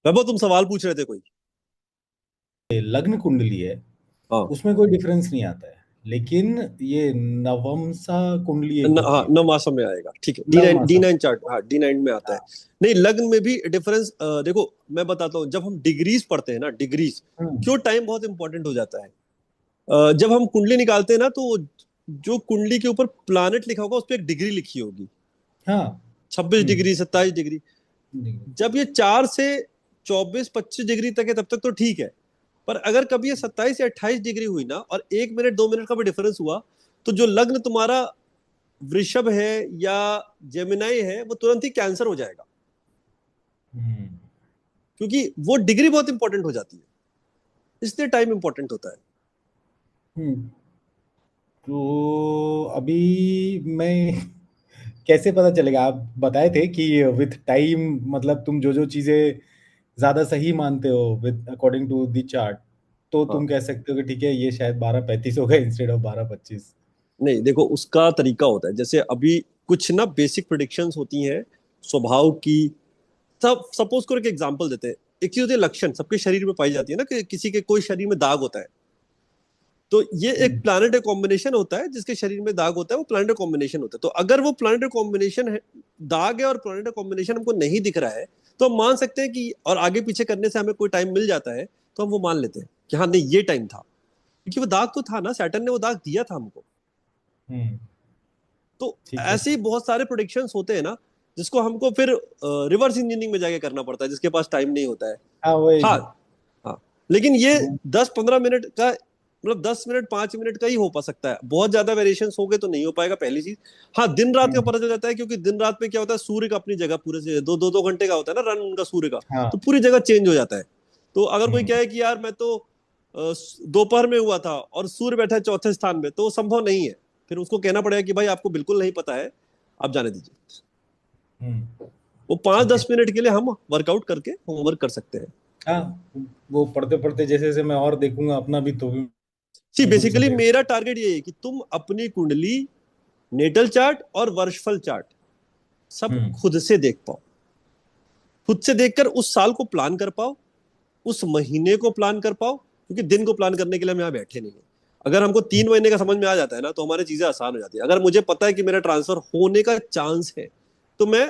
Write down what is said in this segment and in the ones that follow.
वैभव, तुम सवाल पूछ रहे थे कोई। लग्न कुंडली है, हाँ। उसमें कोई डिफरेंस नहीं आता है। लेकिन ये नवमसा कुंडली एक होती हाँ, है, नवमासा में आएगा, ठीक है। डी नवमासा। नाइन चार्ट, हाँ D9 में आता है। हाँ। नहीं, लग्न में भी डिफरेंस देखो, मैं बताता हूँ। जब हम डिग्रीज पढ़ते हैं ना, डिग्रीज, हम्म। क्यों टाइम बहुत इंपॉर्टेंट हो जाता है। जब हम कुंडली निकालते हैं ना, तो जो कुंडली के ऊपर प्लानेट लिखा होगा उस पर एक डिग्री लिखी होगी। हाँ। 26 डिग्री, 27 डिग्री। जब ये 4 से 24 25 डिग्री तक है तब तक तो ठीक है। पर अगर कभी ये 27 या 28 डिग्री हुई ना, और 1 मिनट 2 मिनट का भी डिफरेंस हुआ, तो जो लग्न तुम्हारा वृषभ है या जेमिनाई है, वो तुरंत ही कैंसर हो जाएगा। हम्म। क्योंकि वो डिग्री बहुत इंपॉर्टेंट हो जाती है, इसलिए टाइम इंपॉर्टेंट होता है। हम्म। तो अभी मैं कैसे पता चलेगा? आप बताए थे कि विथ टाइम, मतलब तुम जो जो चीजें ज्यादा सही मानते हो with according to the chart, तो हाँ। तुम कह सकते हो कि ठीक है, ये शायद 12:35 हो गए इंस्टेड ऑफ 12:25। नहीं, देखो, उसका तरीका होता है। जैसे अभी कुछ ना बेसिक प्रिडिक्शंस होती हैं स्वभाव की। सब सपोज करो, एक एग्जांपल देते हैं। एक चीज होती है लक्षण, सबके शरीर में पाई जाती है ना, कि किसी के कोई शरीर में दाग होता है। तो ये एक हम्म। प्लानिटरी कॉम्बिनेशन होता है, जिसके शरीर में दाग होता है, वो प्लानिटरी कॉम्बिनेशन होता है। तो अगर वो प्लानिटरी कॉम्बिनेशन है, दाग है और प्लानिटरी कॉम्बिनेशन हमको नहीं दिख रहा है, तो हम मान सकते हैं कि, और आगे पीछे करने से हमें कोई टाइम मिल जाता है, तो हम वो मान लेते हैं कि हाँ, नहीं, ये टाइम था। क्योंकि वो दाग तो था ना, सैटर्न ने वो दाग दिया था हमको। हम्म। तो ठीक है। ऐसे ही बहुत सारे प्रोडिक्शंस होते हैं ना, जिसको हमको फिर रिवर्स इंजीनियरिंग में जाके करना पड़ता है, जिसके पास टाइम नहीं होता है। हाँ, वही। हाँ। हाँ। लेकिन ये वो 10-15 मिनट का, मतलब 10 मिनट 5 मिनट का ही हो पा सकता है। बहुत ज्यादा वेरिएशन हो गए तो नहीं हो पाएगा, पहली चीज। हाँ, दिन रात का हम्म। पता चल जाता है, क्योंकि दिन रात में क्या होता है, सूर्य का अपनी जगह पूरे से दो दो 2 घंटे का होता है ना रन उनका, सूर्य का। हाँ। तो पूरी जगह चेंज हो जाता है। तो अगर कोई हम्म। कहे कि यार मैं तो दोपहर में हुआ था और सूर्य बैठा है चौथे स्थान में, तो वो संभव नहीं है। फिर उसको कहना पड़ेगा कि भाई आपको बिल्कुल नहीं पता है, आप जाने दीजिए। वो पांच ठीक दस है। मिनट के लिए हम वर्कआउट करके होमवर्क कर सकते हैं। हाँ, वो पढ़ते पढ़ते जैसे जैसे मैं और देखूंगा अपना भी, तो भी सी मालूम बेसिकली चलेगा। मेरा टारगेट ये है कि तुम अपनी कुंडली, नेटल चार्ट और वर्षफल चार्ट सब हम्म। खुद से देख पाओ। खुद से देखकर उस साल को प्लान कर पाओ, उस महीने को प्लान कर पाओ। क्योंकि दिन को प्लान करने के लिए हम यहाँ बैठे नहीं है। अगर हमको 3 महीने का समझ में आ जाता है ना, तो हमारी चीजें आसान हो जाती है। अगर मुझे पता है कि मेरा ट्रांसफर होने का चांस है, तो मैं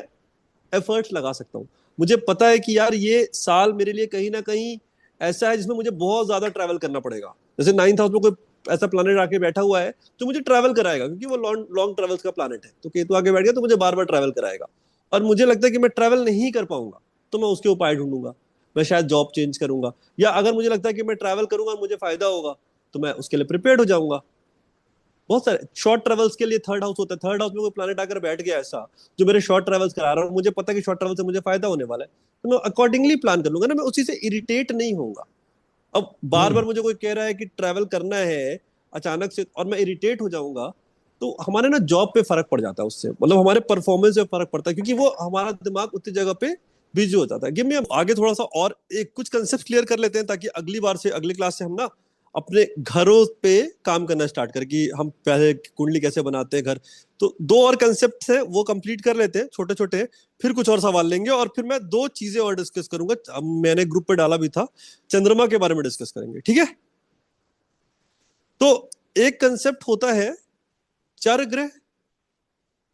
एफर्ट्स लगा सकता हूँ। मुझे पता है कि यार ये साल मेरे लिए कहीं ना कहीं ऐसा है जिसमें मुझे बहुत ज्यादा ट्रैवल करना पड़ेगा। जैसे 9th हाउस में कोई ऐसा प्लानट आके बैठा हुआ है जो मुझे ट्रैवल कराएगा, क्योंकि वो लॉन्ग लॉन्ग ट्रैवल्स का प्लानट है। तो केतु आके बैठ गया तो मुझे बार बार ट्रैवल कराएगा। और मुझे लगता है कि मैं ट्रैवल नहीं कर पाऊंगा, तो मैं उसके उपाय ढूंढूंगा। मैं शायद जॉब चेंज करूंगा, या अगर मुझे लगता है कि मैं ट्रैवल करूंगा और मुझे फायदा होगा, तो मैं उसके लिए प्रिपेयर्ड हो जाऊंगा। बहुत सारे शॉर्ट ट्रेवल्स के लिए थर्ड हाउस होता है। थर्ड हाउस में कोई प्लानट आकर बैठ गया ऐसा, जो मेरे शॉर्ट ट्रेवल्स करा रहा है, और मुझे पता है कि शॉर्ट ट्रेवल से मुझे फायदा होने वाला है, तो मैं अकॉर्डिंगली प्लान कर लूंगा ना। मैं उसी से इरिटेट नहीं होऊंगा। अब बार हम्म। बार मुझे कोई कह रहा है कि ट्रैवल करना है अचानक से, और मैं इरिटेट हो जाऊंगा, तो हमारे ना जॉब पे फर्क पड़ जाता है उससे, मतलब हमारे परफॉर्मेंस पे फर्क पड़ता है, क्योंकि वो हमारा दिमाग उतनी जगह पे बिजी हो जाता है। गिव मी आगे थोड़ा सा और एक कुछ कंसेप्ट क्लियर कर लेते हैं, ताकि अगली बार से, अगली क्लास से हम ना अपने घरों पे काम करना स्टार्ट करें, कि हम पहले कुंडली कैसे बनाते हैं घर। तो दो और कंसेप्ट हैं, वो कंप्लीट कर लेते हैं छोटे छोटे। फिर कुछ और सवाल लेंगे, और फिर मैं दो चीजें और डिस्कस करूंगा। अब मैंने ग्रुप पे डाला भी था, चंद्रमा के बारे में डिस्कस करेंगे, ठीक है। तो एक कंसेप्ट होता है चर ग्रह,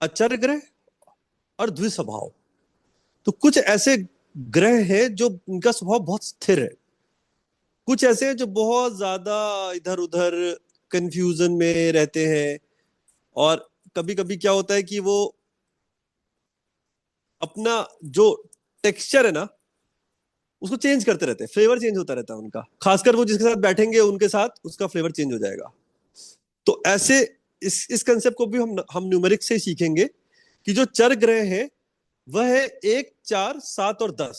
अचर ग्रह और द्विस्वभाव। तो कुछ ऐसे ग्रह हैं जो उनका स्वभाव बहुत स्थिर है। कुछ ऐसे हैं जो बहुत ज्यादा इधर उधर कंफ्यूजन में रहते हैं। और कभी कभी क्या होता है कि वो अपना जो टेक्सचर है ना, उसको चेंज करते रहते हैं। फ्लेवर चेंज होता रहता है उनका, खासकर वो जिसके साथ बैठेंगे उनके साथ उसका फ्लेवर चेंज हो जाएगा। तो ऐसे इस कंसेप्ट को भी हम न्यूमेरिक से ही सीखेंगे, कि जो चर ग्रह है वह है 1 4 7 और 10।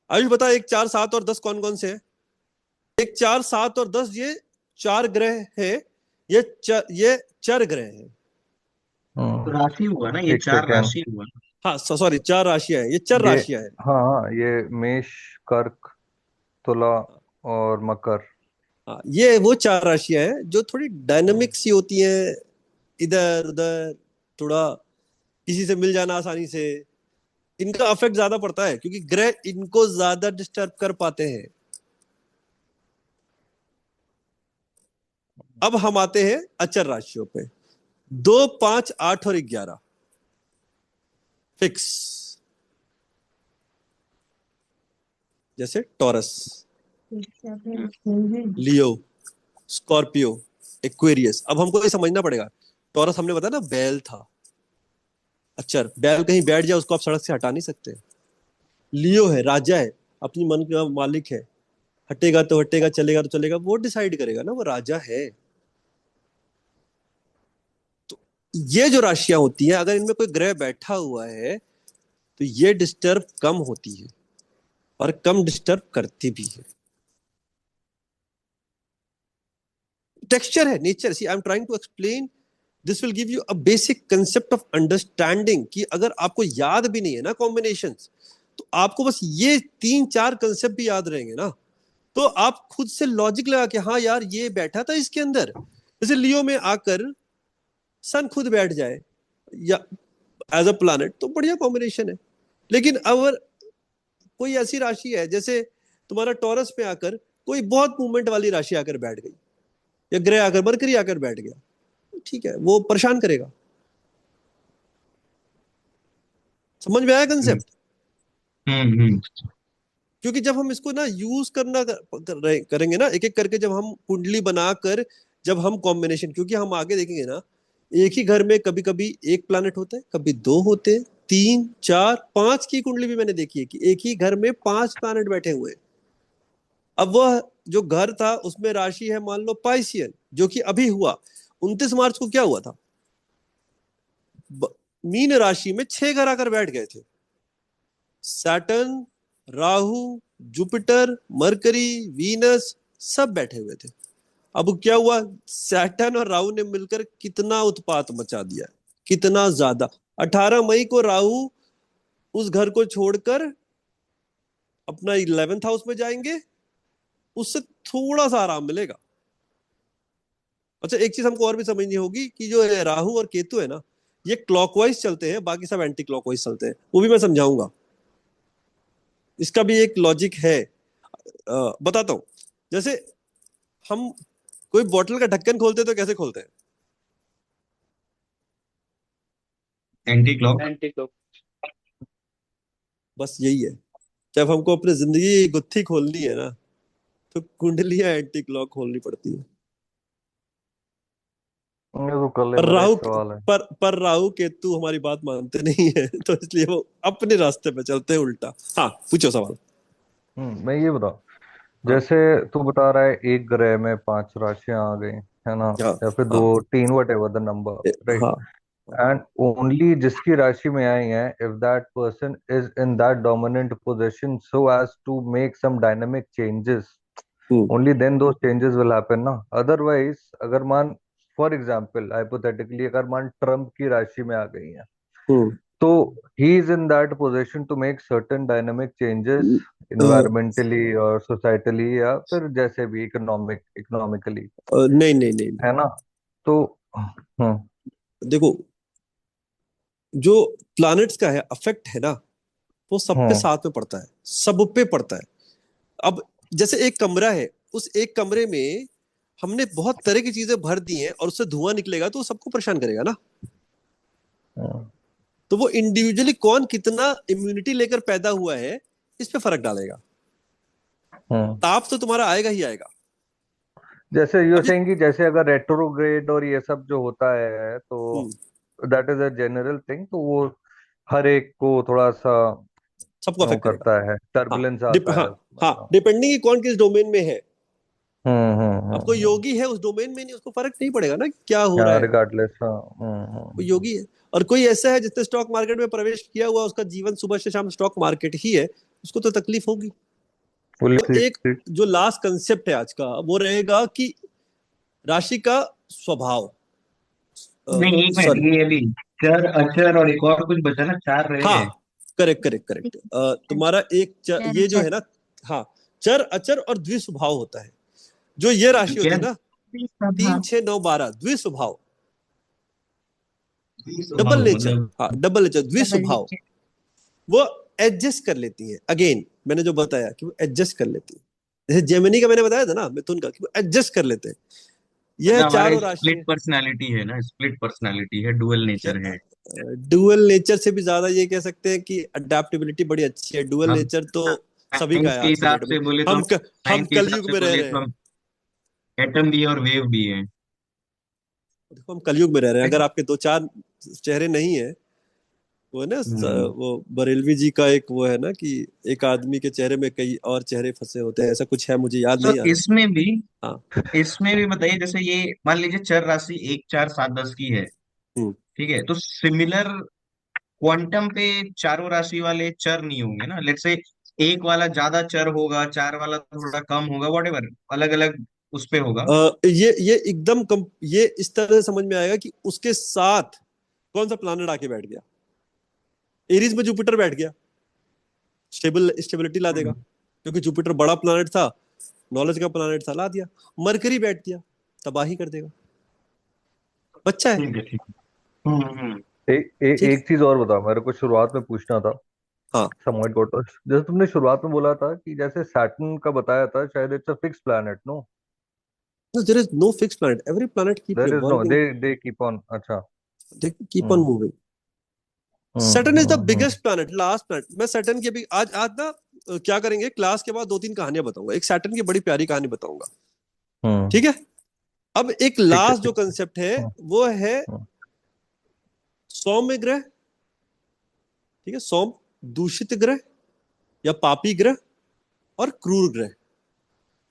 आयुष बता, 1 4 7 और 10 कौन कौन से हैं? 1 4 7 और 10, ये चार ग्रह हैं। ये चर ग्रह हैं। तो हम्म। राशि हुआ ना, ये एक चार सेकेंड। राशि हुआ। हाँ, सॉरी, चार राशियां हैं, ये चर ये, राशियां हैं। हाँ हाँ, ये मेष, कर्क, तुला और मकर। हाँ, ये वो चार राशियां हैं जो थोड़ी हम्म। डायनामिक सी होती हैं, इधर उधर, थोड़ा किसी से मिल जाना आसानी से, इनका अफेक्ट ज्यादा पड़ता है क्योंकि ग्रह इनको ज्यादा डिस्टर्ब कर पाते हैं। अब हम आते हैं अचर राशियों पे। 2, 5, 8 और 11 फिक्स, जैसे टॉरस, लियो, स्कॉर्पियो, एक्वेरियस। अब हमको ये समझना पड़ेगा, टॉरस हमने बताया ना बैल था, अचर बैल कहीं बैठ जाए उसको आप सड़क से हटा नहीं सकते। लियो है, राजा है, अपनी मन का मालिक है, हटेगा तो हटेगा, चलेगा तो चलेगा, वो डिसाइड करेगा ना, वो राजा है। तो ये जो राशियां होती हैं, अगर इनमें कोई ग्रह बैठा हुआ है तो ये डिस्टर्ब कम होती है और कम डिस्टर्ब करती भी है। टेक्सचर है, nature. See I am trying to explain, this will give you a basic concept of understanding कि अगर आपको याद भी नहीं है ना कॉम्बिनेशंस, तो आपको बस ये 3-4 कंसेप्ट भी याद रहेंगे ना, तो आप खुद से लॉजिक लगा के हाँ यार ये बैठा था इसके अंदर। जैसे लियो में आकर सन खुद बैठ जाए या एज अ प्लैनेट, तो बढ़िया कॉम्बिनेशन है। लेकिन अगर कोई ऐसी राशि है जैसे तुम्हारा टॉरस में आकर कोई बहुत मूवमेंट वाली राशि आकर बैठ गई, या ग्रह आकर मरकरी आकर बैठ गया, ठीक है, वो परेशान करेगा। समझ में आया कंसेप्ट? क्योंकि जब हम इसको ना यूज करना करेंगे ना, एक एक करके, जब हम कुंडली बनाकर, जब हम कॉम्बिनेशन, क्योंकि हम आगे देखेंगे ना, एक ही घर में कभी कभी एक प्लैनेट होता है, कभी 2 होते हैं, 3, 4, 5 की कुंडली भी मैंने देखी है कि एक ही घर में 5 प्लैनेट बैठे हुए हैं। अब वह जो घर था उसमें राशि है मान लो पाइसियन, जो कि अभी हुआ 29 मार्च को। क्या हुआ था? मीन राशि में 6 घर आकर बैठ गए थे, Saturn, Rahu, Jupiter, mercury, Venus, सब बैठे हुए थे। अब क्या हुआ, सैटर्न और राहु ने मिलकर कितना उत्पात मचा दिया, कितना ज्यादा। 18 मई को राहु उस घर को छोड़कर अपना 11th हाउस में जाएंगे, उससे थोड़ा सा आराम मिलेगा। अच्छा, एक चीज हमको और भी समझनी होगी कि जो राहु और केतु है ना, ये क्लॉकवाइज चलते हैं, बाकी सब एंटी क्लॉकवाइज चलते हैं, वो भी मैं समझाऊंगा। इसका भी एक लॉजिक है, बताता हूं। जैसे हम कोई बोतल का ढक्कन खोलते हैं तो कैसे खोलते हैं? Anti clock. बस यही है, जब हमको अपनी जिंदगी की गुत्थी खोलनी है ना, तो कुंडलियां एंटी क्लॉक खोलनी पड़ती है। ये तो कल पर मेरा एक राहु सवाल है। पर राहु केतु हमारी बात मानते नहीं है, तो इसलिए वो अपने रास्ते पे चलते हैं उल्टा। हाँ, पूछो सवाल। मैं ये बता, हाँ, जैसे तू बता रहा है एक ग्रह में 5 राशियां आ गई, है ना, हाँ, या फिर हाँ, 2, 3, whatever the number, right? हाँ, एंड ओनली जिसकी राशि में आई है, if that person is in that dominant position so as to make some dynamic changes, hmm, only then those changes will happen ना। अदरवाइज अगर मान, फॉर एग्जांपल हाइपोथेटिकली, अगर मान ट्रम्प की राशि में आ गई है, हम्म, तो he is in that position to make certain dynamic changes environmentally और सोसाइटली, या फिर जैसे भी इकोनॉमिकली, नहीं, नहीं, नहीं, नहीं। है ना? तो हम्म देखो, जो प्लैनेट्स का है अफेक्ट है ना, वो सब पे हम्म साथ में पड़ता है, सब पे पड़ता है। अब जैसे एक कमरा है, उस एक कमरे में हमने बहुत तरह की चीजें भर दी हैं और उससे धुआं निकलेगा तो वो सबको परेशान करेगा ना। हम्म तो वो इंडिविजुअली कौन कितना इम्यूनिटी लेकर पैदा हुआ है, इस पे फर्क डालेगा। हम्म। ताप तो तुम्हारा आएगा ही आएगा। जैसे यू अभी सेइंग कि जैसे अगर रेट्रोग्रेड और ये सब जो होता है, तो hmm, that is a general thing, तो वो हर एक को थोड़ा सा सबको वो अफेक्ट करेगा। करता है, हाँ, टर्बुलेंस आता हाँ, है उसमें। हाँ, हाँ। डिपेंडिंग कौन किस डोमेन में है। अब कोई हम्म। योगी है उस डोमेन में नहीं, उसको फर्क नहीं पड़ेगा ना कि क्या हो रहा हाँ, है। रिगार्डलेस। हाँ। कोई योगी है, और कोई ऐसा है जिसने स्टॉक मार्केट में प्रवेश किया हुआ, उसका जीवन सुबह से शाम स्टॉक मार्केट ही है, उसको तो तकलीफ होगी। फुल तो एक जो लास्ट कंसेप्ट है आज का, वो रहेगा कि राशि का स्वभाव, नहीं, एक मिनट, सॉरी, ये अभी चर अचर और एक और कुछ बचा ना, 4 रह हाँ, गए। Correct, correct, correct. तुम्हारा ये जो है ना, हाँ, चर अचर और द्विस्वभाव होता है। जो ये राशि होती क्या? है ना, 3, 6, 9, 12 द्विस्वभाव, डबल स्वभाव नेचर। मतलब? हाँ, डबल नेचर, द्विस्वभाव। वो एडजस्ट कर लेती हैं। अगेन मैंने जो बताया कि वो एडजस्ट कर लेती है, जैसे जेमिनी का मैंने बताया था ना, मिथुन का, कि वो एडजस्ट कर लेते हैं। यह मतलब हमारे चारों राशि स्प्लिट पर्सनालिटी है ना, स्प्लिट पर्सनालिटी है, डुअल क्या, नेचर है। डुअल नेचर से भी ज्यादा ये कह सकते हैं कि अडेप्टेबिलिटी बड़ी अच्छी है। डुअल हम नेचर तो सभी का साइंस है के आज की हिसाब डेट में। से बोले तो हम हम साइंस के हिसाब कलयुग से में रह बोले रहे तो हैं। हम एटम भी है और वेव भी है। देखो हम कलयुग में रह रहे हैं। अगर आपके दो चार चेहरे नहीं है, वो है ना हम्म। वो बरेलवी जी का एक वो है ना कि एक आदमी के चेहरे में कई और चेहरे फंसे होते हैं, ऐसा कुछ है, मुझे याद तो नहीं आ रहा। हाँ। इसमें भी बताइए, जैसे ये मान लीजिए चर राशि 1 4 7 10 की है, हम्म। ठीक है, तो सिमिलर क्वांटम पे चारों राशि वाले चर नहीं होंगे ना। लेट्स से एक वाला ज्यादा चर होगा, 4 वाला थोड़ा कम होगा, वॉट एवर, अलग अलग उस पे होगा। ये एकदम ये इस तरह से समझ में आएगा कि उसके साथ कौन सा प्लानट आके बैठ गया। एरीज में जुपिटर बैठ गया, स्टेबिलिटी ला देगा, हम्म, क्योंकि जुपिटर बड़ा प्लानट था, नॉलेज का प्लानट था, ला दिया। मरकरी बैठ गया, तबाही कर देगा। बच्चा है। ठीक है, ठीक है। ठीक है। एक चीज और बताओ, मेरे को शुरुआत में पूछना था। हाँ। Somewhat got lost. जैसे तुमने शुरुआत में बोला था कि जैसे सैटर्न का बताया था, शायद it's a fix planet, no? No, there is no fixed planet. Every planet keep there is no, revolving. They keep on, अच्छा। They keep on hmm moving. Hmm Saturn is the hmm biggest planet, last planet. मैं Saturn के भी आज आज ना क्या करेंगे, class के बाद दो तीन कहानियां बताऊंगा। एक सैटर्न की बड़ी प्यारी कहानी बताऊंगा। हम्म, ठीक है। अब एक ठीक है लास्ट जो ठीक है। कंसेप्ट है हम्म वो है हम्म सौम्य ग्रह। ठीक है, सौम, दूषित ग्रह या पापी ग्रह, और क्रूर ग्रह।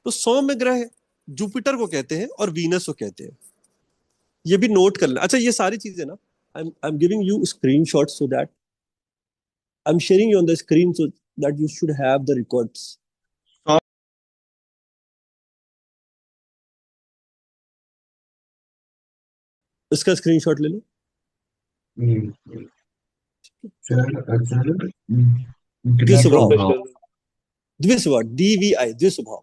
तो सौम्य ग्रह जुपिटर को कहते हैं और वीनस को कहते हैं। ये भी नोट कर लेना। अच्छा, ये सारी चीजें ना, I am giving you screenshot so that I am sharing you on the screen so that you should have the records. इसका स्क्रीनशॉट ले लो। द्विस्वभाव, द्विस्वभाव। प्रोफेशनल। द्विस्वभाव, DVI, द्विस्वभाव।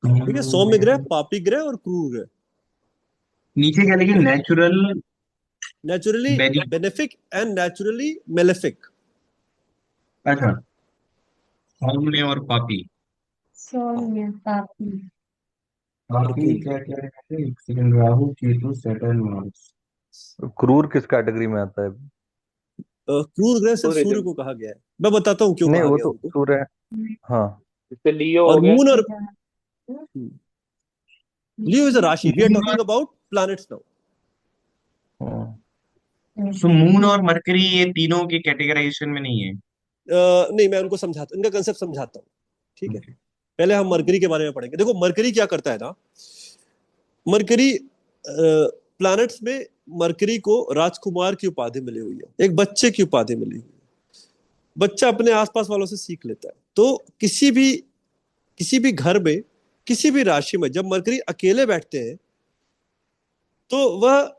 ठीक है, सौम्य ग्रह, पापी ग्रह और क्रूर ग्रह। नीचे क्या लिखे, नेचुरल नेचुरली बेनी। Benefic and naturally malefic. अच्छा, सौम्य और पापी। सौम्य पापी। और पापी क्रूर। क्या क्या है, एक second, Rahu Ketu Saturn Mars. क्रूर किस कैटेगरी में आता है? क्रूर ग्रह सिर्फ सूर्य टूरिज्म। को कहा गया है। मैं बताता हूँ क्यों नहीं, कहा वो गया तो उनको। सूर्य है। हाँ। जैसे लियो और हो गया। मून और अच्छा। लियो इज अ राशि, वी आर मून टॉकिंग और about planets now. Hmm so moon और मरकरी ये तीनों के कैटेगराइजेशन में नहीं है। नहीं, मैं उनको समझाता, इनका कंसेप्ट समझाता हूँ। ठीक है, पहले हम मरकरी के बारे में पढ़ेंगे। देखो मरकरी क्या करता है ना, मरकरी प्लैनेट्स में मरकरी को राजकुमार की उपाधि मिली हुई है, एक बच्चे की उपाधि मिली हुई है। बच्चा अपने आसपास वालों से सीख लेता है। तो किसी भी घर में, किसी भी राशि में जब मरकरी अकेले बैठते हैं तो वह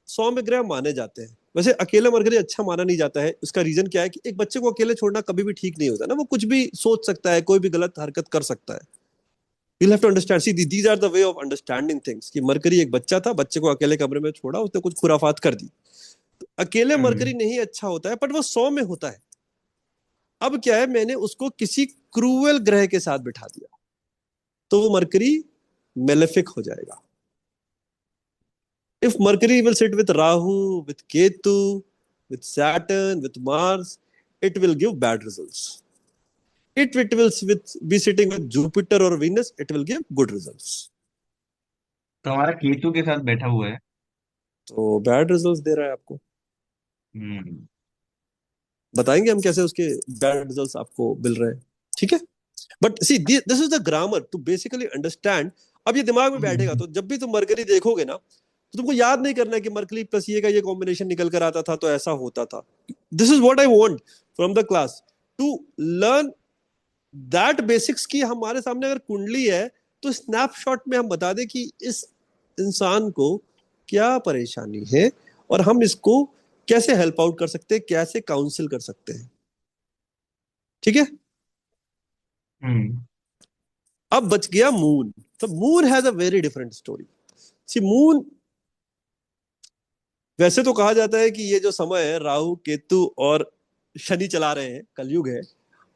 सौम्य ग्रह माने जाते हैं। वैसे अकेले मरकरी अच्छा माना नहीं जाता है। उसका रीजन क्या है कि एक बच्चे को अकेले छोड़ना कभी भी ठीक नहीं होता ना, वो कुछ भी सोच सकता है, कोई भी गलत हरकत कर सकता है। You'll have to understand. See, these are the way of understanding things. कि मरकरी एक बच्चा था, बच्चे को अकेले कमरे में छोड़ा, उसने कुछ खुराफात कर दी। तो अकेले हम्म। मरकरी नहीं अच्छा होता है, बट वो सौम्य होता है। अब क्या है, मैंने उसको किसी क्रूवल ग्रह के साथ बिठा दिया तो वो मरकरी मेलेफिक हो जाएगा। If Mercury will sit with Rahu, with Ketu, with Saturn, with Mars, it will give bad results. It will be sitting with Jupiter or Venus, it will give good results. तो हमारा केतु के साथ बैठा हुआ है। तो बैड रिजल्ट्स दे रहा है आपको। हम्म। बताएंगे हम कैसे उसके बैड रिजल्ट्स आपको मिल रहे हैं। ठीक है, but see this is the grammar to basically understand. अब ये दिमाग में बैठेगा तो जब भी तुम मरकरी देखोगे ना, तो तुमको याद नहीं करना है कि मरकरी प्लस ये का ये कॉम्बिनेशन निकल कर आता था तो ऐसा होता था। This is what I want from the class, to learn that basics. की हमारे सामने अगर कुंडली है तो स्नैपशॉट में हम बता दें कि इस इंसान को क्या परेशानी है और हम इसको कैसे हेल्प आउट कर सकते हैं, कैसे काउंसिल कर सकते हैं। ठीक है। हम्म। अब बच गया मून। तो moon has a very different story. See moon, वैसे तो कहा जाता है कि ये जो समय है राहु केतु और शनि चला रहे हैं, कलयुग है,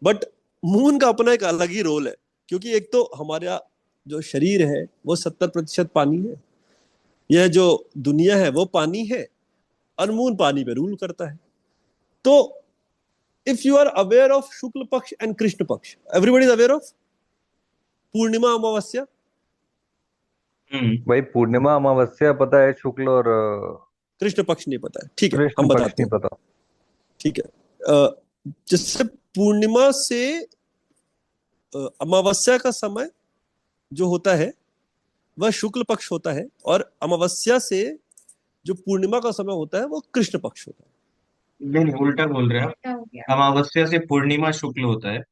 बट मून का अपना एक अलग ही रोल है, क्योंकि एक तो हमारा जो शरीर है वो 70% पानी है, यह जो दुनिया है वो पानी है, और मून पानी पे रूल करता है। तो if you are aware of Shukla Paksha and Krishna Paksha, everybody is aware of Purnima Amavasya. भाई पूर्णिमा अमावस्या पता है, शुक्ल और कृष्ण पक्ष नहीं पता है, ठीक है कृष्ण हम पक्ष बताते नहीं हैं। पता। ठीक है, जिससे पूर्णिमा से अमावस्या का समय जो होता है वह शुक्ल पक्ष होता है, और अमावस्या से जो पूर्णिमा का समय होता है वो कृष्ण पक्ष होता है। नहीं नहीं, उल्टा बोल रहे हैं क्या हो गया? आप। अमावस्या से पूर्णिमा शुक्ल होता है।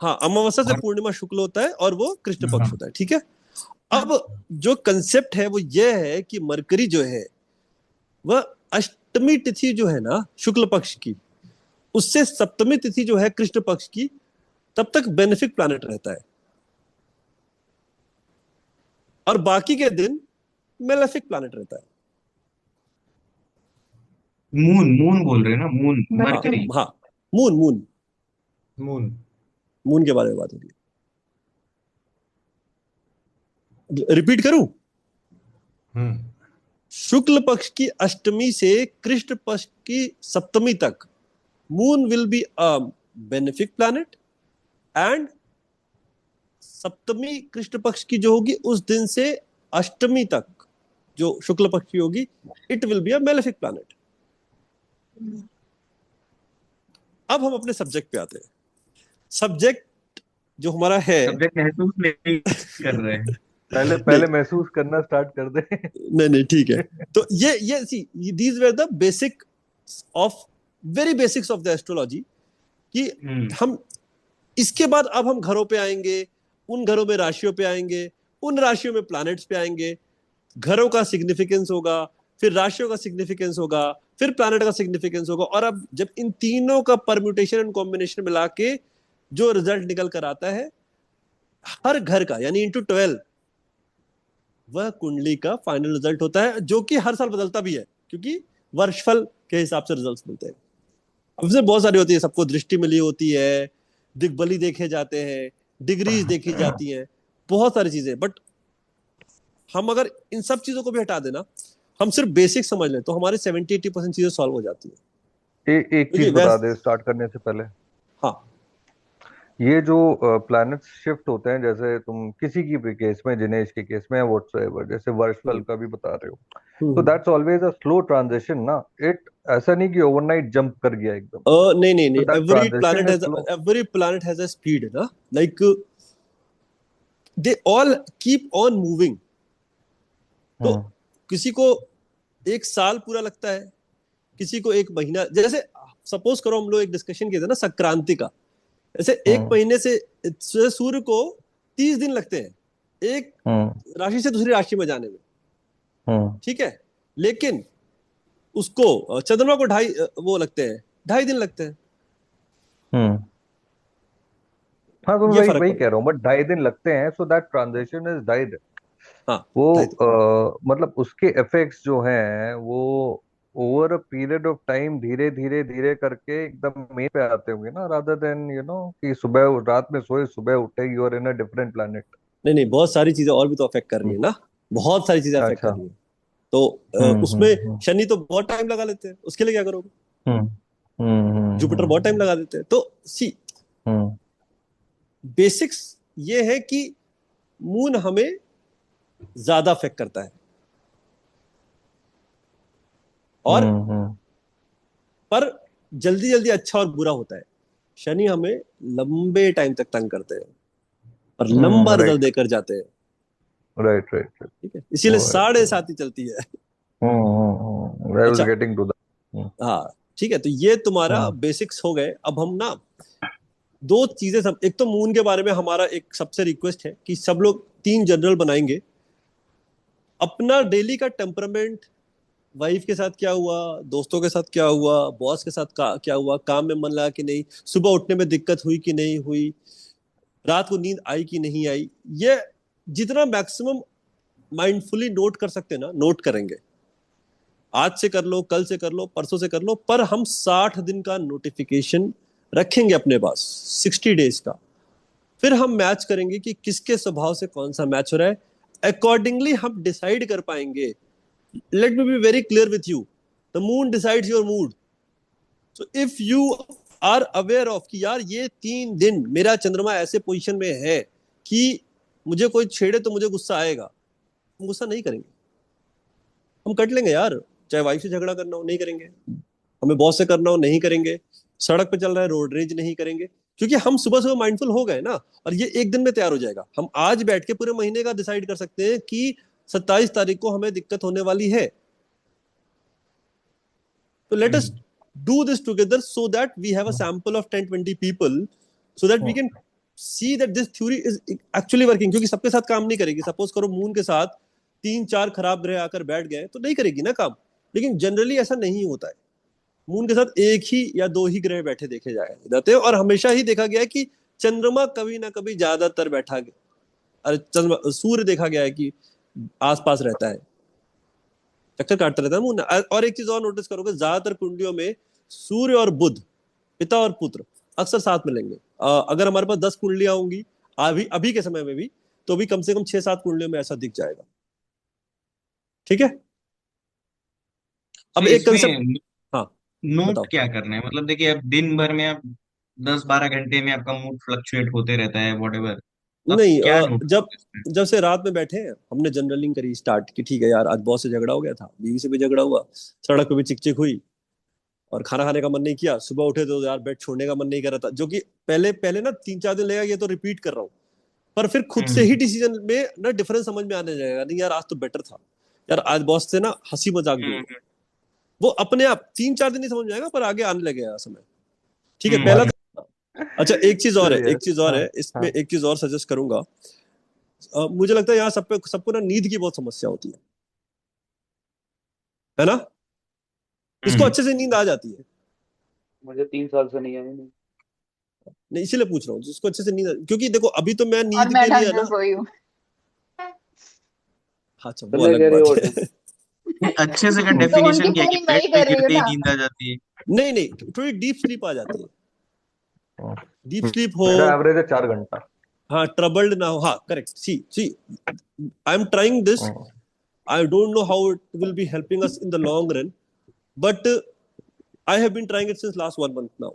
हाँ, अमावस्या से और पूर्णिमा शुक्ल होता है और वो कृष्ण हाँ, पक्ष होता है, ठीक है। अब जो कंसेप्ट है वो ये है कि मरकरी जो है वह अष्टमी तिथि जो है ना शुक्ल पक्ष की, उससे सप्तमी तिथि जो है कृष्ण पक्ष की, तब तक बेनिफिक प्लैनेट रहता है, और बाकी के दिन मेलेफिक प्लैनेट रहता है। मून मून बोल रहे हैं ना, मून हाँ मरकरी। हाँ, मून मून मून। मून के बारे में बात हो रही है। रिपीट करूं? हम्म। शुक्ल पक्ष की अष्टमी से कृष्ण पक्ष की सप्तमी तक moon will be a benefic planet, and सप्तमी कृष्ण पक्ष की जो होगी उस दिन से अष्टमी तक जो शुक्ल पक्ष की होगी, it will be a malefic planet. अब हम अपने सब्जेक्ट पे आते हैं। सब्जेक्ट जो हमारा है, सब्जेक्ट महसूस नहीं कर रहे हैं। पहले नहीं पहले महसूस करना स्टार्ट कर दे। नहीं नहीं, ठीक है। तो ये see these were the basic of very basics of the astrology, कि हम्म। हम इसके बाद अब हम घरों पे आएंगे, उन घरों में राशियों पे आएंगे, उन राशियों में प्लैनेट्स पे आएंगे, घरों का सिग्निफिकेंस होगा, फिर राशियों का सिग्निफिकेंस होगा, फिर प्लैनेट का सिग्निफिकेंस होगा, और अब जब इन तीनों का परम्यूटेशन एंड कॉम्बिनेशन मिला के जो रिजल्ट निकल कर आता है हर घर का, यानी इंटू 12, वह कुंडली का फाइनल रिजल्ट होता है, जो कि हर साल बदलता भी है, क्योंकि वर्षफल के हिसाब से रिजल्ट्स मिलते हैं। अब इसमें बहुत सारी होती है, सबको दृष्टि मिली होती है, दिग्बली देखे जाते हैं, डिग्रीज देखी जाती हैं, बहुत सारी चीजें, बट हम अगर इन सब चीजों को भी हटा देना, हम सिर्फ बेसिक समझ लें, तो हमारे 70-80% चीजें सॉल्व हो जाती है। एक चीज क्योंकि बता वैस दे स्टार्ट करने से पहले। हाँ, ये जो प्लैनेट्स शिफ्ट होते हैं, जैसे तुम किसी की भी केस में, जिनेश के केस में व्हाटसोएवर, जैसे वर्षफल का भी बता रहे हो, तो hmm, that's always a slow transition ना। इट ऐसा नहीं कि ओवरनाइट जंप कर गया एकदम। नहीं नहीं तो नहीं, that transition is slow. Every planet has a speed ना, like they all keep on moving. तो हम्म किसी को एक साल पूरा लगता है, किसी को एक महीना, जैसे सपोज करो हम लोग एक डिस्कशन किए थे ना संक्रांति का, जैसे एक हम्म महीने से सूर्य को 30 दिन लगते हैं एक हम्म राशि से दूसरी राशि में जाने में, हम्म ठीक है, लेकिन उसको चंद्रमा को वो लगते हैं 2.5 दिन लगते हैं। हम्म हाँ, तो मैं ये वही फर्क वही कह पड़ता रहा हूँ, बट 2.5 दिन लगते हैं, so that transition is died. है। हाँ, वो 2.5 दिन। मतलब उसके इफेक्ट्स जो हैं वो over a period of time धीरे धीरे धीरे करके एकदम मेन पे आते होंगे ना, रादर देन कि सुबह रात में सोए सुबह उठे you are in a different planet. नहीं नहीं, बहुत सारी चीजें और भी तो अफेक्ट कर रही है ना, बहुत सारी चीजें अफेक्ट कर अच्छा। रही है। तो उसमें हम्म। शनि तो बहुत टाइम लगा लेते हैं, उसके लिए क्या करोगे? हम्म हम्म हम्म जुपिटर बहुत टाइम हम्म लगा देते हैं। तो सी हम्म बेसिक्स ये है कि मून हमें ज्यादा अफेक्ट करता है, और हम्म पर जल्दी जल्दी अच्छा और बुरा होता है। शनि हमें लंबे टाइम तक तंग करते हैं और लंबा रिजल्ट राइट देकर जाते हैं, राइट राइट राइट। ठीक है, इसीलिए 7.5 ही चलती है। आई वाज अच्छा, गेटिंग टू दैट। हाँ, ठीक है, तो ये तुम्हारा हम्म बेसिक्स हो गए। अब हम ना दो चीजें सब, एक तो मून के बारे में हमारा एक सबसे रिक्वेस्ट है कि सब लोग 3 जनरल बनाएंगे, अपना डेली का टेम्परामेंट, वाइफ के साथ क्या हुआ, दोस्तों के साथ क्या हुआ, बॉस के साथ क्या हुआ, काम में मन लगा कि नहीं, सुबह उठने में दिक्कत हुई कि नहीं हुई, रात को नींद आई कि नहीं आई, ये जितना मैक्सिमम माइंडफुली नोट कर सकते हैं ना, नोट करेंगे। आज से कर लो, कल से कर लो, परसों से कर लो, पर हम 60 दिन का नोटिफिकेशन रखेंगे अपने पास, 60 डेज का। फिर हम मैच करेंगे कि किसके स्वभाव से कौन सा मैच हो रहा है, अकॉर्डिंगली हम डिसाइड कर पाएंगे। Let me be very clear with you, the moon decides your mood. So if you are aware of कि यार ये 3 दिन मेरा चंद्रमा ऐसे पोजीशन में है कि मुझे कोई छेड़े तो मुझे गुस्सा आएगा, हम गुस्सा नहीं करेंगे, हम कट लेंगे यार। चाहे वाइफ से झगड़ा करना हो नहीं करेंगे, हमें बॉस से करना हो नहीं करेंगे, सड़क पे चल रहा है रोड रेज नहीं करेंगे, क्योंकि हम सुबह सुबह माइंडफुल हो गए ना। और ये एक दिन में तैयार हो जाएगा। हम आज बैठ के पूरे महीने का डिसाइड कर सकते हैं कि 27 तारीख को हमें दिक्कत होने वाली है। तो let us do this together so that we have a sample of 10-20 people so that we can see that this theory is actually working। क्योंकि सबके साथ काम नहीं करेगी। सपोज करो मून के साथ 3-4 खराब ग्रह आकर बैठ गए तो नहीं करेगी ना काम, लेकिन जनरली ऐसा नहीं होता है। मून के साथ एक ही या 2 ही ग्रह बैठे देखे जाते हैं, और हमेशा ही देखा गया है कि चंद्रमा कभी ना कभी ज्यादातर बैठा गया, अरे सूर्य देखा गया है कि आसपास रहता है, चक्कर काटता रहता है मून। और एक चीज और नोटिस करोगे, ज्यादातर कुंडलियों में सूर्य और बुध, पिता और पुत्र, अक्सर साथ मिलेंगे। अगर हमारे पास 10 कुंडलियां होंगी अभी अभी के समय में भी, तो भी कम से कम 6-7 कुंडलियों में ऐसा दिख जाएगा। ठीक है, अब एक कंसेप्ट। इसमें हाँ बताओ। नोट क्या करना है? मतलब देखिए, अब दिन भर में आप 10-12 घंटे में आपका मूड फ्लक्चुएट होते रहता है, वॉट एवर, अब नहीं, क्या नोट जब करोगे इसमें? जब से रात में बैठे हैं हमने जर्नलिंग करी स्टार्ट की, ठीक है यार आज बॉस से झगड़ा हो गया था, बीवी से भी झगड़ा हुआ, सड़क पे भी चिक चिक हुई, और खाना खाने का मन नहीं किया, सुबह उठे तो यार बेड छोड़ने का मन नहीं कर रहा था, जो कि पहले पहले ना 3-4 दिन लगेगा, ये तो रिपीट कर रहा हूँ, पर फिर खुद से ही हम्म डिसीजन में ना डिफरेंस समझ में आने लगेगा। नहीं यार आज तो बेटर था, यार आज बॉस से ना हंसी मजाक भी हुआ। हम्म वो अपने आप 3-4 दिन नहीं समझ में आएगा, पर आगे आने लगेगा समय। ठीक है, हम्म पहला हम्म तो। अच्छा एक चीज और है, चलिए। एक चीज और हाँ है इसमें, हाँ। एक चीज और सजेस्ट करूंगा। मुझे लगता है यहाँ सबको ना नींद की बहुत समस्या होती है ना। इसको हम्म। अच्छे से नींद आ जाती है? मुझे 3 साल से नहीं आई नहीं। नहीं इसीलिए पूछ रहा हूँ जिसको अच्छे से नींद, क्योंकि देखो अभी तो मैं और नींद मैं के लिए ढंग है से ना। सोई हूँ। अच्छा वो तुमने अलग कह रही बात हो है। अच्छे से का तो उनकी डेफिनेशन क्या है कि पूरी मैं बेड ही पे कर रही हूँ गिरते ही ना। नींद आ जाती है? नहीं नहीं, थोड़ी डीप स्लीप आ जाती है, डीप स्लीप हो। मेरा एवरेज है 4 घंटा। हाँ ट्रबल्ड ना हो, हाँ correct. See see, I am trying this, hmm, I don't know how it will be helping us in the long run, but I have been trying it since last 1 month now.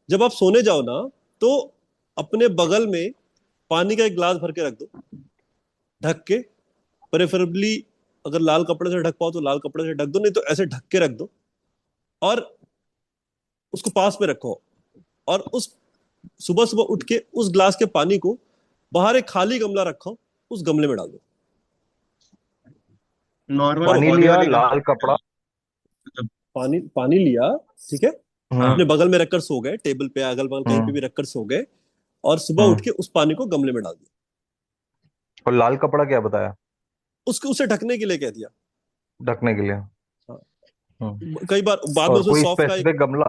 जब आप सोने जाओ ना, तो अपने बगल में पानी का एक गिलास भर के रख दो, ढक के, प्रेफरेबली अगर लाल कपड़े से ढक पाओ तो लाल कपड़े से ढक दो, नहीं तो ऐसे ढक के रख दो, और उसको पास में रखो। और उस सुबह सुबह उठ के उस ग्लास के पानी को बाहर एक खाली गमला रखो, उस गमले में डाल दो। नॉर्मल करो, पानी पौधे लिया, वाले का लाल कपड़ा। मतलब? पानी पानी लिया, ठीक है, हाँ। अपने बगल में रखकर सो गए, टेबल पे अगल बगल कहीं पे भी हम्म रखकर सो गए, और सुबह उठ हम्म। के उस पानी को गमले में डाल दिया। और लाल कपड़ा क्या बताया? उसको उसे ढकने के लिए कह दिया। ढकने के लिए। हाँ, हम्म। कई बार बाद में और उसमें कोई सॉफ्ट का एक, स्पेसिफिक गमला?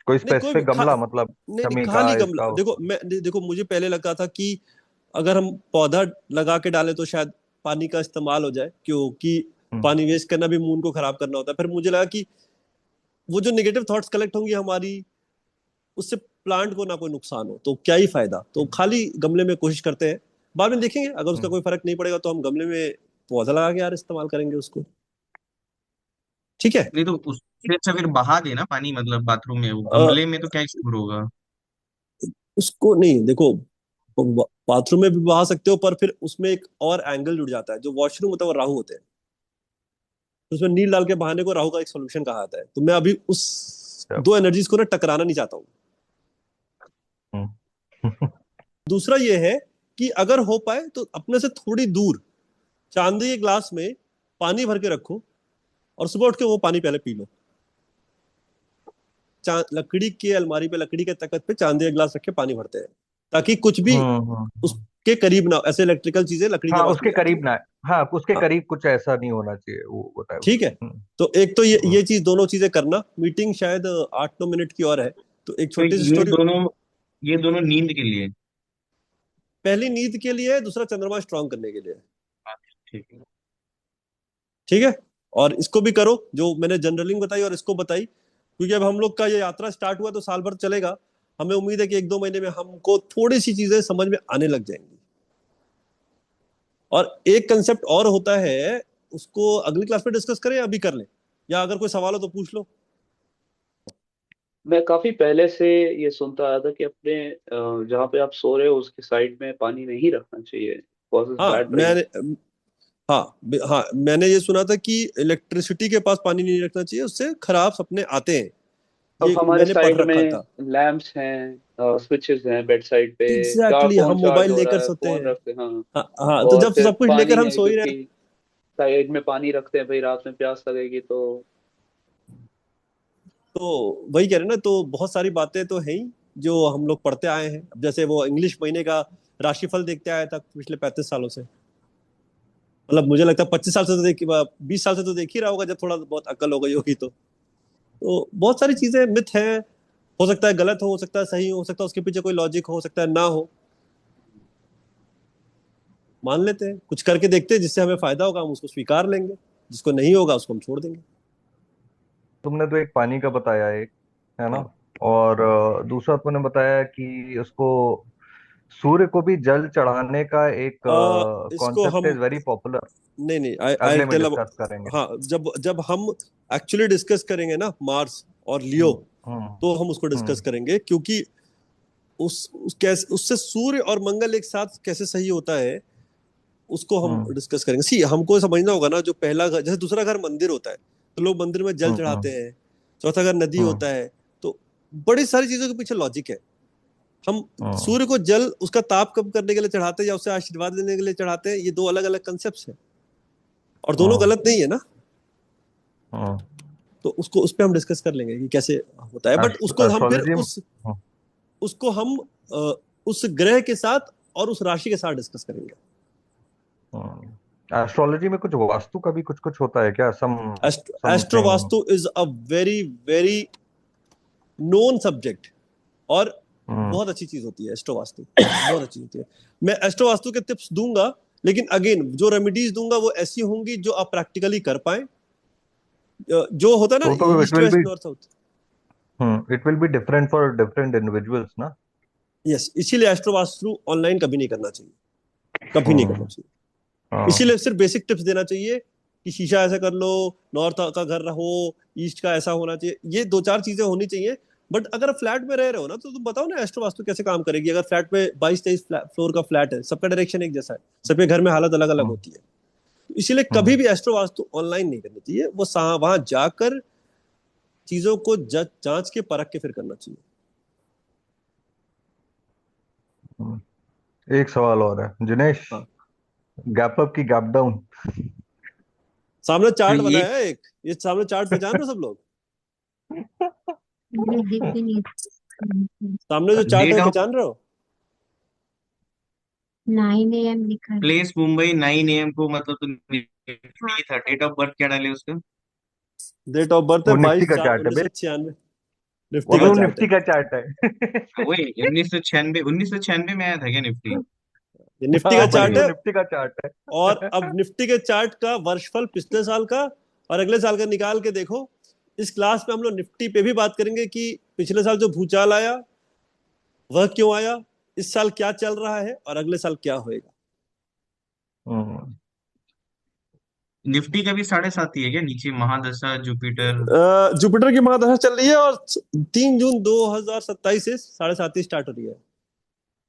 कोई नहीं कोई भी स्पेसिफिक गमला मतलब नहीं नहीं, शमी का, खाली गमला। इसका, देखो उसका? मैं देखो मुझे पहले लगता था कि अगर हम पौधा लगा के डालें तो शायद पानी का इस्तेमाल हो जाए, क्योंकि हम्म पानी वेस्ट करना भी मून को खराब करना होता है। फिर मुझे लगा कि वो जो नेगेटिव थॉट्स कलेक्ट होंगी हमारी, उससे प्लांट को ना कोई नुकसान हो तो क्या ही फायदा, तो खाली गमले में कोशिश करते हैं। बाद में देखेंगे अगर उसका हम्म। कोई फर्क नहीं पड़ेगा तो हम गमले में पौधा लगा के यार इस्तेमाल करेंगे उसको। ठीक है। नहीं तो उससे अच्छा फिर बहा देना पानी, मतलब बाथरूम में, वो अ, गमले में तो क्या स्टोर होगा? उसको नहीं देखो, बाथरूम में भी बहा सकते हो, पर फिर उसमें एक और एंगल जुड़ जाता है। जो वॉशरूम होता है वो राहु होते हैं, तो उसमें नील डाल के बहाने को राहु का एक सोल्यूशन कहा जाता है। तो मैं अभी उस जब। दो एनर्जीज को ना टकराना नहीं चाहता हूँ। हम्म। दूसरा ये है कि अगर हो पाए तो अपने से थोड़ी दूर चांदी के ग्लास में पानी भर के रखो, और सुबह उठ के वो पानी पहले पी लो। लकड़ी की अलमारी पे, लकड़ी के तखत पे चांदी का गिलास रख के पानी भरते हैं, ताकि कुछ भी हम्म। उसके करीब ना, ऐसे इलेक्ट्रिकल चीजें लकड़ी के हाँ पास मिल उसके जाती करीब है। ना। हाँ उसके हाँ करीब कुछ ऐसा नहीं होना चाहिए, वो होता है ठीक है। उसमें। तो एक तो ये हम्म। चीज, दोनों चीजें करना। मीटिंग शायद 8-9 मिनट की और है, तो एक तो छोटी सी स्टोरी। ये दोनों नींद के लिए? पहली नींद के लिए है, दूसरा चंद्रमा स्ट्रांग करने के लिए है। हाँ, ठीक है। ठीक है, और इसको भी करो जो मैंने जनरलिंग बताई और इसको बताई, क्योंकि अब हम लोग का ये यात्रा स्टार्ट हुआ तो साल भर चलेगा। हमें उम्मीद है कि 1-2 महीने में हमको थोड़ी सी चीजें समझ में आने लग जाएंगी। और एक कंसेप्ट और होता है, उसको अगली क्लास में डिस्कस करें या अभी कर लें, या अगर कोई सवाल हो तो पूछ लो। मैं काफी पहले से ये सुनता आया था कि अपने जहाँ पे आप सो रहे हो उसके साइड में पानी नहीं रखना चाहिए, कॉजेस हाँ बैड रेन। मैंने हाँ मैंने ये सुना था कि इलेक्ट्रिसिटी के पास पानी नहीं रखना चाहिए, उससे खराब सपने आते हैं, अब ये हमारे मैंने पढ़ साइड रखा में था। लैंप्स हैं, स्विचेस हैं बेड साइड पे, क्या एग्जैक्टली कौन हम चार्ज मोबाइल हो रहा लेकर है, सोते फोन हैं। रखते हैं, हाँ। हाँ हाँ, तो और जब फिर सब कुछ लेकर पानी हम है सो ही रहे। क्योंकि साइड में पानी रखते हैं भाई, रात में प्यास लगेगी तो। तो वही कह रहे हैं ना, तो बहुत सारी बातें तो हैं ही जो हम लोग पढ़ते आए हैं। अब जैसे वो इंग्लिश महीने का राशिफल देखते आया था पिछले 35 सालों से, मतलब मुझे लगता है 25 साल से तो 20 साल से तो देख ही रहा होगा, जब थोड़ा बहुत अक्ल हो गई होगी तो बहुत सारी चीजें मिथ है। हो सकता है गलत हो सकता है सही हो सकता है उसके पीछे कोई लॉजिक हो सकता है ना हो, मान लेते हैं, कुछ करके देखते हैं, जिससे हमें फायदा होगा हम उसको स्वीकार लेंगे, जिसको नहीं होगा उसको हम छोड़ देंगे। तुमने तो एक पानी का बताया, एक है ना, हाँ और दूसरा तुमने बताया कि उसको सूर्य को भी जल चढ़ाने का एक इसको कॉन्सेप्ट हम, इज वेरी पॉपुलर। नहीं नहीं, आई आई अगले में टेल अब। डिस्कस करेंगे। हाँ, जब जब हम एक्चुअली डिस्कस करेंगे ना मार्स और लियो, हम्म हम्म तो हम उसको डिस्कस हम्म करेंगे, क्योंकि उस कैसे उससे सूर्य और मंगल एक साथ कैसे सही होता है उसको हम हम्म डिस्कस करेंगे। सी हमको समझना होगा ना, जो पहला घर, जैसे दूसरा घर मंदिर होता है तो लोग मंदिर में जल चढ़ाते हम्म हैं, चौथा घर नदी हम्म होता है, तो बड़ी सारी चीजों के पीछे लॉजिक है। हम हम्म सूर्य को जल उसका ताप कम करने के लिए चढ़ाते हैं या उससे आशीर्वाद लेने के लिए चढ़ाते हैं, ये दो अलग अलग कंसेप्ट है और दोनों हम्म गलत नहीं है ना। हम्म तो उसको उस पर हम डिस्कस कर लेंगे कि कैसे होता है, बट उसको हम फिर एस्ट्रोलॉजी। उसको हम उस ग्रह के साथ और उस राशि के साथ डिस्कस करेंगे। एस्ट्रोलॉजी में कुछ वास्तु का भी कुछ कुछ होता है क्या? Astro something. Vastu is a very very known subject, और हम्म बहुत अच्छी चीज होती है एस्ट्रो वास्तु, बहुत अच्छी होती है। मैं एस्ट्रो वास्तु के टिप्स दूंगा, लेकिन अगेन जो रेमेडीज दूंगा वो ऐसी होंगी जो आप प्रैक्टिकली कर पाए। जो होता है ना, तो it east will west be, north south. It will be different for different individuals ना। यस, इसीलिए एस्ट्रो वास्तु ऑनलाइन कभी नहीं करना चाहिए, कभी नहीं करना हम्म चाहिए। हाँ इसीलिए सिर्फ बेसिक टिप्स देना चाहिए कि शीशा ऐसा कर लो, नॉर्थ का घर रहो, ईस्ट का ऐसा होना चाहिए, ये दो चार चीजें होनी चाहिए। बट अगर फ्लैट में रह रहे हो ना, तो तुम बताओ ना एस्ट्रो वास्तु कैसे काम करेगी। अगर फ्लैट में 22-23 फ्लोर का फ्लैट है, सबका डायरेक्शन एक जैसा है, सबके घर में हालत अलग अलग हम्म होती है, तो इसीलिए कभी हम्म भी एस्ट्रो वास्तु ऑनलाइन नहीं करनी चाहिए, वो वहां जाकर चीजों को जांच के परख के फिर करना चाहिए। हम्म। एक सवाल और है जिनेश, हाँ, गैप अप की गैप डाउन। सामने तो चार्ट ये बनाया है एक, ये सामने चार्ट पहचान रहे हो सब लोग? सामने जो चार्ट डेट है ऑफ पहचान रहे हो? 9 AM लिखा है। प्लेस मुंबई 9 AM को, मतलब तो निफ्टी था, डेट ऑफ बर्थ क्या डाले उसका? डेट ऑफ बर्थ है वो निफ्टी बाईस का चार चार्ट है उन्नीस बे। सौ छियानवे वो निफ्टी भी का वो चार्ट है। निफ्टी का चार्ट है। वही 1996 में आया था क्या निफ्टी? ये निफ्टी का हाँ भाई, चार्ट वो है। निफ्टी का चार्ट और है। अब निफ्टी के चार्ट का वर्षफल पिछले साल का और अगले साल का निकाल के देखो। इस क्लास में हम लोग निफ्टी पे भी बात करेंगे कि पिछले साल जो भूचाल आया वह क्यों आया, इस साल क्या चल रहा है और अगले साल क्या होएगा। हम्म निफ्टी का भी 7.5 ही है क्या नीचे, महादशा जुपिटर? जुपिटर की महादशा चल रही है और 3 जून 2027 से 7.5 स्टार्ट हो रही है।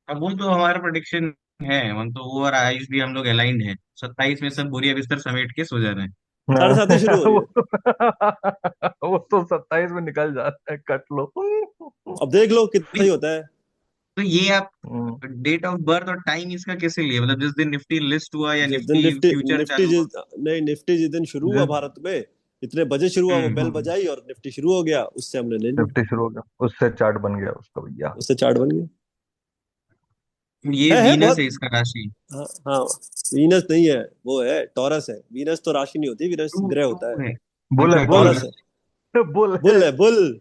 अब वो तो हमारा प्रोडिक्शन है, हम तो वो और आयुष भी हम लोग अलाइंड है, 27 में सब बोरिया बिस्तर समेट के सो जा रहे हैं। 7.5 शुरू हो रही वो है। तो वो तो 27 में निकल जाता है, कट लो। अब देख लो कितना ही होता है। तो ये आप हम्म, डेट ऑफ बर्थ और टाइम इसका कैसे लिए, मतलब जिस दिन निफ्टी लिस्ट हुआ या जिस दिन निफ्टी निफ्टी फ्यूचर निफ्टी चालू हुआ? जिस नहीं निफ्टी जिस दिन शुरू हुआ जिस भारत में, इतने बजे शुरू हुआ, वो बेल हम्म बजाई और निफ्टी शुरू हो गया, उससे हमने ले ली, निफ्टी शुरू हो गया, उससे चार्ट बन गया उसका भैया। उससे चार्ट बन गया। ये है वीनस है बहुत। इसका राशि। हाँ हाँ, वीनस नहीं है, वो है टॉरस है, वीनस तो राशि नहीं होती, वीनस टू ग्रह होता है। टू है। बुल अच्छा है, बुल टॉरस टॉरस। है, बुल है। बुल है, बुल,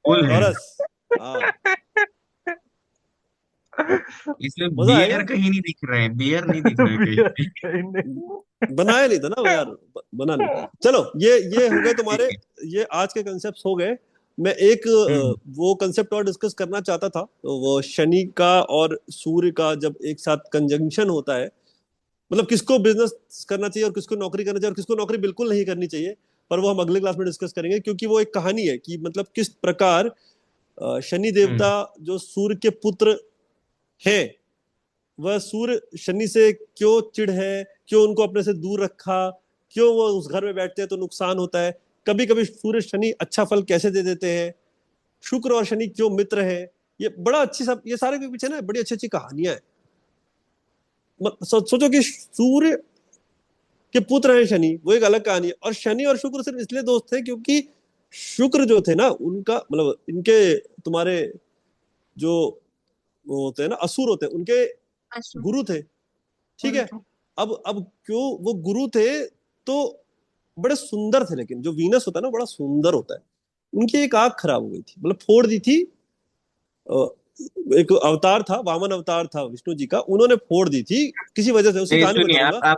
बुल है। टॉरस। हाँ, इसमें मजा आएगा। बियर कहीं नहीं दिख रहे हैं, बियर नहीं दिख रहे हैं कहीं। कहीं नहीं। बनाया नहीं था ना वो यार, बना नहीं। चलो ये हो गए ठीक तुम्हारे, है। ये आज के कंसेप्ट हो गए। मैं एक हम्म। वो कंसेप्ट और डिस्कस करना चाहता था, वो शनि का और सूर्य का जब एक साथ कंजंक्शन होता है, मतलब किसको बिजनेस करना चाहिए और किसको नौकरी करना चाहिए और किसको नौकरी बिल्कुल नहीं करनी चाहिए, पर वो हम अगले क्लास में डिस्कस करेंगे, क्योंकि वो एक कहानी है कि मतलब किस प्रकार शनि देवता हम्म। जो सूर्य के पुत्र हैं, वह सूर्य शनि से क्यों चिढ़ है, क्यों उनको अपने से दूर रखा, क्यों वो उस घर में बैठते हैं तो नुकसान होता है, कभी कभी सूर्य शनि अच्छा फल कैसे दे देते हैं, शुक्र और शनि क्यों मित्र है। ये बड़ा अच्छी सब, ये सारे के पीछे ना बड़ी अच्छी अच्छी कहानियां हैं। सोचो कि सूर्य के पुत्र हैं शनि, वो एक अलग कहानी है, और शनि और शुक्र सिर्फ इसलिए दोस्त थे क्योंकि शुक्र जो थे ना उनका मतलब इनके तुम्हारे जो वो होते हैं ना असुर होते हैं, उनके अशुभ गुरु थे। ठीक गुरु है। थे। अब क्यों वो गुरु थे तो बड़े सुंदर थे, लेकिन जो वीनस होता है ना बड़ा सुंदर होता है। उनकी एक आंख खराब हो गई थी, मतलब फोड़ दी थी। अ, एक अवतार था, वामन अवतार था विष्णु जी का, उन्होंने फोड़ दी थी किसी वजह से, उसकी ये कहानी सुनिए, बताऊंगा।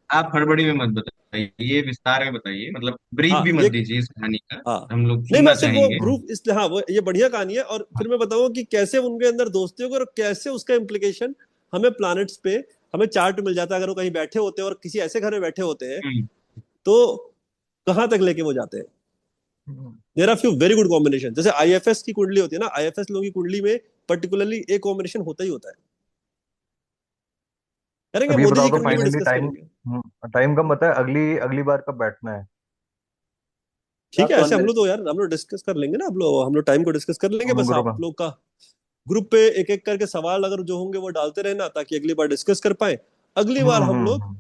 आप हड़बड़ी में मत बताइए, ये विस्तार में बताइए, मतलब ब्रीफ हाँ भी मत ये, दीजिए इस कहानी का। हाँ हम लोग नहीं, मैं सुनना सिर्फ वो चाहेंगे। ग्रुप इसलिए, हाँ वो ये बढ़िया कहानी है, और फिर मैं बताऊंगा कि कैसे उनके अंदर दोस्ती होगी और कैसे उसका इम्प्लीकेशन हमें प्लैनेट्स पे, हमें चार्ट मिल जाता है अगर वो कहीं बैठे होते हैं और किसी ऐसे घर में बैठे होते हैं हम्म। तो कहाँ तक लेके वो जाते हैं। There are few very good combination, जैसे आईएफएस की कुंडली होती है ना, आईएफएस लोगों की कुंडली में पर्टिकुलरली एक कॉम्बिनेशन होता ही होता है। करेंगे, अब ये मोदी बताओ जी तो कुंडली में फाइनली डिस्कस टाइम, करेंगे। टाइम कब बताया, अगली अगली बार कब बैठना है? ठीक है, लास्ट वन ऐसे हम लोग मिनट तो यार हम लोग डिस्कस कर लेंगे ना, हम लोग टाइम को डिस्कस कर लेंगे, बस ग्रुप आप में। लोग का ग्रुप पे एक एक करके सवाल अगर जो होंगे वो डालते रहना, ताकि अगली बार डिस्कस कर पाए। अगली बार हम लोग हम्म।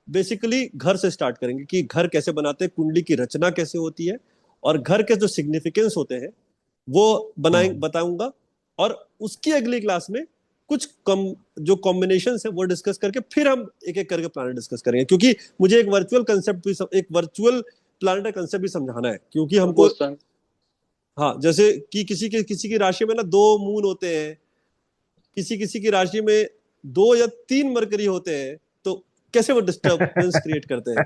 बेसिकली घर से स्टार्ट करेंगे कि घर कैसे बनाते हैं, कुंडली की रचना कैसे होती है, और घर के जो सिग्निफिकेंस होते हैं वो हम्म। बताऊंगा। और उसकी अगली क्लास में कुछ कम जो कॉम्बिनेशन है वो डिस्कस करके फिर हम एक एक करके प्लानट डिस्कस करेंगे, क्योंकि मुझे एक वर्चुअल कंसेप्ट भी एक वर्चुअल प्लानट कंसेप्ट भी समझाना है, क्योंकि हमको, क्वेश्चन। हाँ जैसे कि किसी की राशि में ना दो मून होते हैं, किसी किसी की राशि में दो या तीन मरकरी होते हैं, तो कैसे वो डिस्टर्बेंस क्रिएट करते हैं।